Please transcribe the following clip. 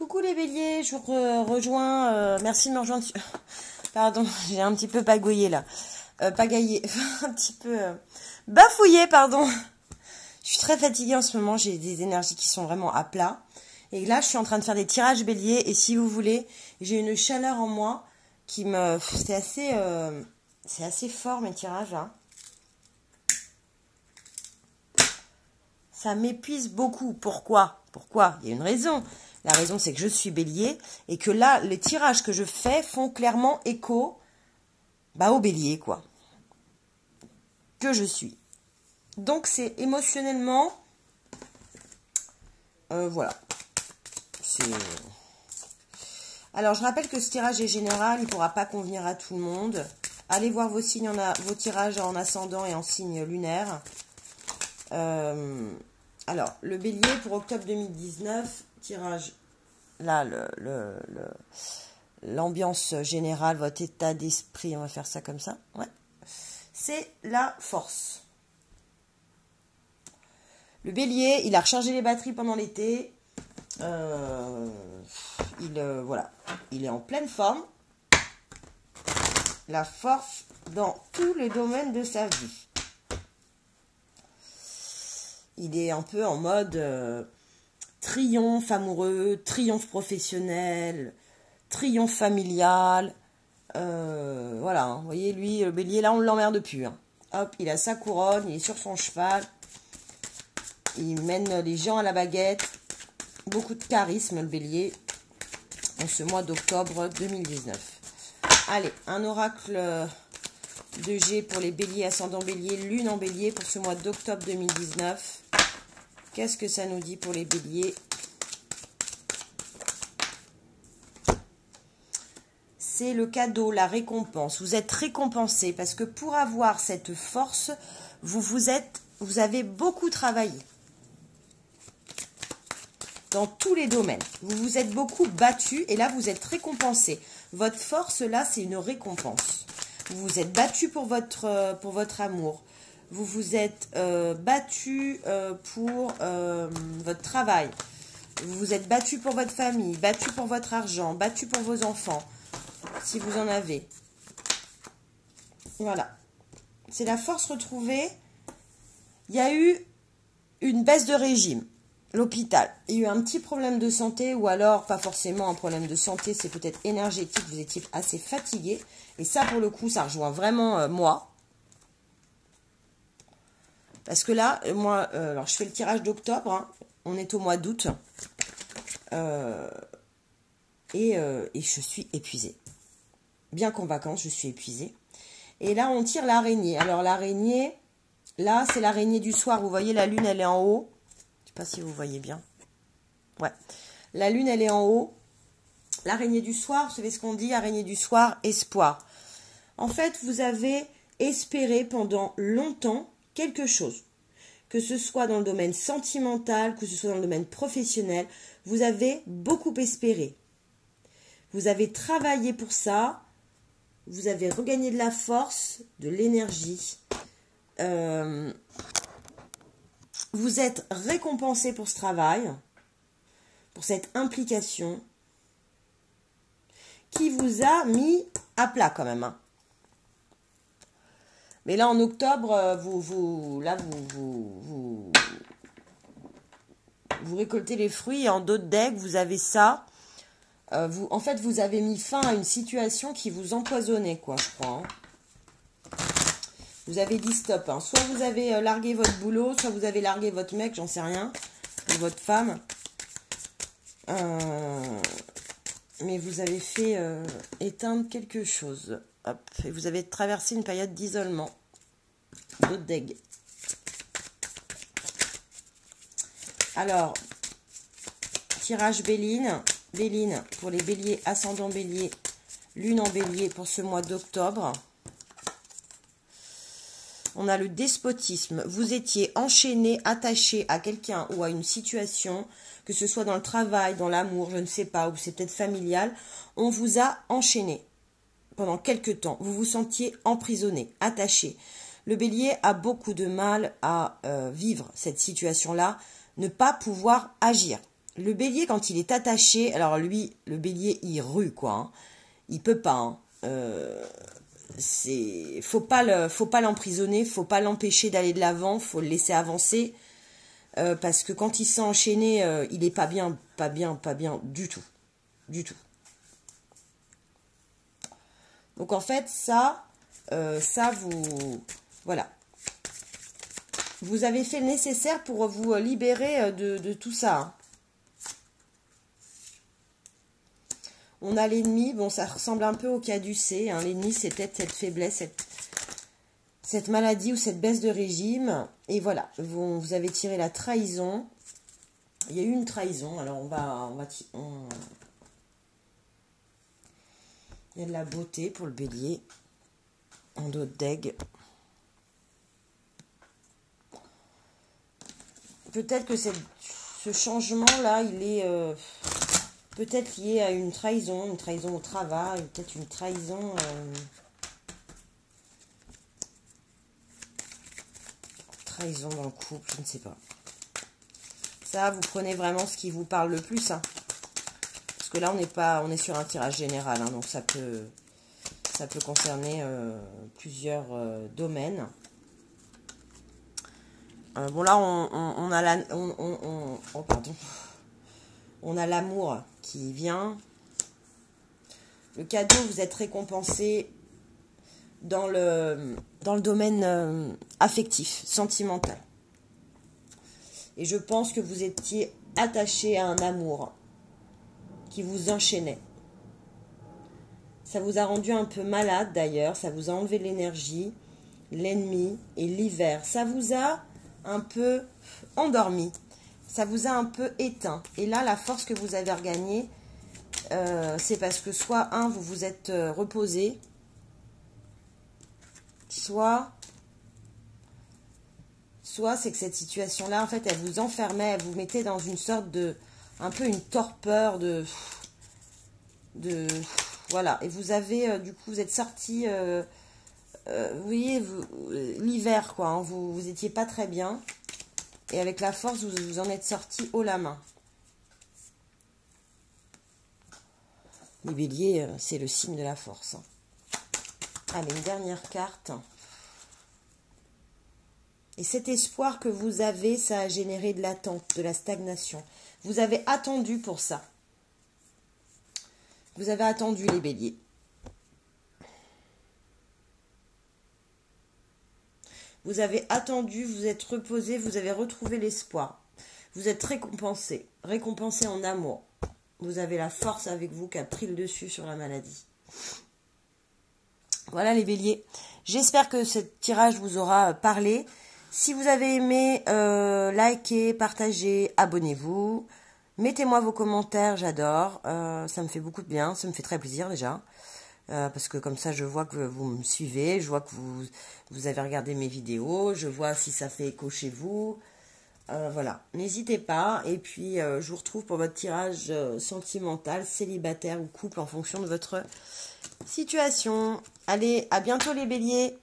Coucou les béliers, je vous rejoins. Merci de me rejoindre. Pardon, j'ai un petit peu pagayé là. Pagaillé, un petit peu bafouillé, pardon. Je suis très fatiguée en ce moment, j'ai des énergies qui sont vraiment à plat. Et là, je suis en train de faire des tirages béliers. Et si vous voulez, j'ai une chaleur en moi qui me... C'est assez fort mes tirages là. Ça m'épuise beaucoup. Pourquoi? Il y a une raison. La raison, c'est que je suis bélier et que là, les tirages que je fais font clairement écho au bélier, quoi. Que je suis. Donc, c'est émotionnellement... voilà. Alors, je rappelle que ce tirage est général. Il ne pourra pas convenir à tout le monde. Allez voir vos signes, vos tirages en ascendant et en signe lunaire. Alors, le bélier pour octobre 2019, tirage, là, l'ambiance générale, votre état d'esprit, on va faire ça comme ça, ouais. C'est la force. Le bélier, il a rechargé les batteries pendant l'été, voilà, il est en pleine forme, la force dans tous les domaines de sa vie. Il est un peu en mode triomphe amoureux, triomphe professionnel, triomphe familial. Voilà, hein. Vous voyez, lui, le bélier, là, on ne l'emmerde plus. Hein. Hop, il a sa couronne, il est sur son cheval. Il mène les gens à la baguette. Beaucoup de charisme, le bélier, en ce mois d'octobre 2019. Allez, un oracle de G pour les béliers, ascendant bélier, lune en bélier pour ce mois d'octobre 2019. Qu'est-ce que ça nous dit pour les béliers? C'est le cadeau, la récompense. Vous êtes récompensé parce que pour avoir cette force, vous avez beaucoup travaillé. Dans tous les domaines. Vous vous êtes beaucoup battu et là, vous êtes récompensé. Votre force, là, c'est une récompense. Vous vous êtes battu pour votre amour. Vous vous êtes battu pour votre travail. Vous vous êtes battu pour votre famille, battu pour votre argent, battu pour vos enfants, si vous en avez. Voilà. C'est la force retrouvée. Il y a eu une baisse de régime. L'hôpital. Il y a eu un petit problème de santé ou alors pas forcément un problème de santé, c'est peut-être énergétique. Vous étiez assez fatigué. Et ça, pour le coup, ça rejoint vraiment moi. Parce que là, moi, alors je fais le tirage d'octobre, hein, on est au mois d'août, et je suis épuisée. Bien qu'en vacances, je suis épuisée. Et là, on tire l'araignée. Alors l'araignée, là, c'est l'araignée du soir. Vous voyez, la lune, elle est en haut. Je ne sais pas si vous voyez bien. Ouais. La lune, elle est en haut. L'araignée du soir, vous savez ce qu'on dit? Araignée du soir, espoir. En fait, vous avez espéré pendant longtemps quelque chose, que ce soit dans le domaine sentimental, que ce soit dans le domaine professionnel, vous avez beaucoup espéré. Vous avez travaillé pour ça, vous avez regagné de la force, de l'énergie. Vous êtes récompensé pour ce travail, pour cette implication, qui vous a mis à plat quand même, hein. Mais là, en octobre, vous récoltez les fruits et en d'autres decks, vous avez ça. En fait, vous avez mis fin à une situation qui vous empoisonnait, quoi, je crois. Hein. Vous avez dit stop. Hein. Soit vous avez largué votre boulot, soit vous avez largué votre mec, j'en sais rien, ou votre femme. Mais vous avez fait éteindre quelque chose. Hop. Et vous avez traversé une période d'isolement. D'autres deg. Alors, tirage Béline. Béline pour les béliers, ascendant bélier, lune en bélier pour ce mois d'octobre. On a le despotisme. Vous étiez enchaîné, attaché à quelqu'un ou à une situation, que ce soit dans le travail, dans l'amour, je ne sais pas, ou c'est peut-être familial. On vous a enchaîné pendant quelques temps. Vous vous sentiez emprisonné, attaché. Le bélier a beaucoup de mal à vivre cette situation-là, ne pas pouvoir agir. Le bélier, quand il est attaché, alors lui, le bélier, il rue, quoi. Hein. Il peut pas. Hein. Faut pas l'emprisonner, faut pas l'empêcher d'aller de l'avant, faut le laisser avancer. Parce que quand il s'est enchaîné, il est pas bien du tout. Du tout. Donc en fait, voilà. Vous avez fait le nécessaire pour vous libérer de tout ça. Hein. On a l'ennemi, bon ça ressemble un peu au caducée. Hein. L'ennemi c'est peut-être cette faiblesse, cette maladie ou cette baisse de régime. Et voilà, vous avez tiré la trahison. Il y a eu une trahison, alors il y a de la beauté pour le bélier. En dos de deg. Peut-être que ce changement-là, il est peut-être lié à une trahison au travail, peut-être une trahison... trahison dans le couple, je ne sais pas. Ça, vous prenez vraiment ce qui vous parle le plus. Hein. Parce que là, on est sur un tirage général, hein, donc ça peut concerner plusieurs domaines. Bon là, on a l'amour qui vient. Le cadeau, vous êtes récompensé dans le domaine affectif, sentimental. Et je pense que vous étiez attaché à un amour qui vous enchaînait. Ça vous a rendu un peu malade d'ailleurs, ça vous a enlevé l'énergie, l'ennemi et l'hiver. Ça vous a un peu endormi, ça vous a un peu éteint. Et là, la force que vous avez regagnée, c'est parce que soit vous vous êtes reposé, soit c'est que cette situation-là, en fait, elle vous enfermait, elle vous mettait dans une sorte un peu une torpeur voilà. Et vous avez, du coup, vous êtes sorti, vous voyez, l'hiver, quoi, hein, vous étiez pas très bien. Et avec la force, vous en êtes sorti haut la main. Les béliers, c'est le signe de la force. Hein. Allez, une dernière carte. Et cet espoir que vous avez, ça a généré de l'attente, de la stagnation. Vous avez attendu pour ça. Vous avez attendu les béliers. Vous avez attendu, vous êtes reposé, vous avez retrouvé l'espoir. Vous êtes récompensé, récompensé en amour. Vous avez la force avec vous qui a pris le dessus sur la maladie. Voilà les béliers. J'espère que ce tirage vous aura parlé. Si vous avez aimé, likez, partagez, abonnez-vous. Mettez-moi vos commentaires, j'adore. Ça me fait beaucoup de bien, ça me fait très plaisir déjà. Parce que comme ça, je vois que vous me suivez, je vois que vous avez regardé mes vidéos, je vois si ça fait écho chez vous. Voilà, n'hésitez pas. Et puis, je vous retrouve pour votre tirage sentimental, célibataire ou couple en fonction de votre situation. Allez, à bientôt les béliers.